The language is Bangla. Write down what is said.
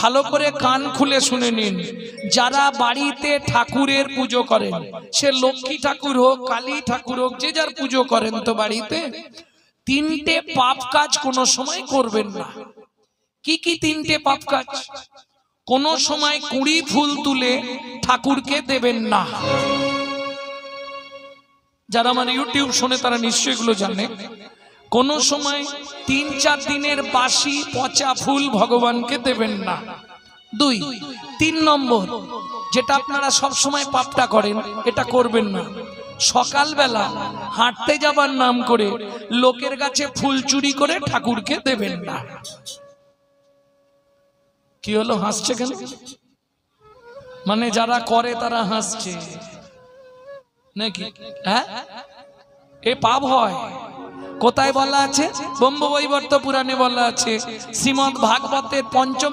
ভালো করে কান খুলে শুনে নিন। যারা বাড়িতে ঠাকুরের পুজো করেন, সে লক্ষ্মী ঠাকুর হোক, কালী ঠাকুর হোক, যে যার পুজো করেন, তো বাড়িতে তিনটে পাপ কাজ কোনো সময় করবেন না। কি কি তিনটে পাপ কাজ? কোনো সময় কুঁড়ি ফুল তুলে ঠাকুরকে দেবেন না। যারা আমার ইউটিউব শোনে তারা নিশ্চয়ই এগুলো জানে। কোনো সময় 3-4 দিনের বাসি পচা ফুল ভগবানকে দেবেন না। 2, 3 নম্বর, যেটা আপনারা সব সময় পাপটা করেন, এটা করবেন না। সকালবেলা হাঁটতে যাবার নাম করে লোকের কাছে ফুল চুরি করে ঠাকুরকে দেবেন না। কি হলো, হাসছে কেন? মানে যারা করে তারা হাসছে নাকি? হ্যাঁ, এ পাপ হয়। কোথায় বলা আছে? ব্রহ্মবৈবর্ত পুরাণে বলা আছে, শ্রীমদ্ ভাগবতের 5ম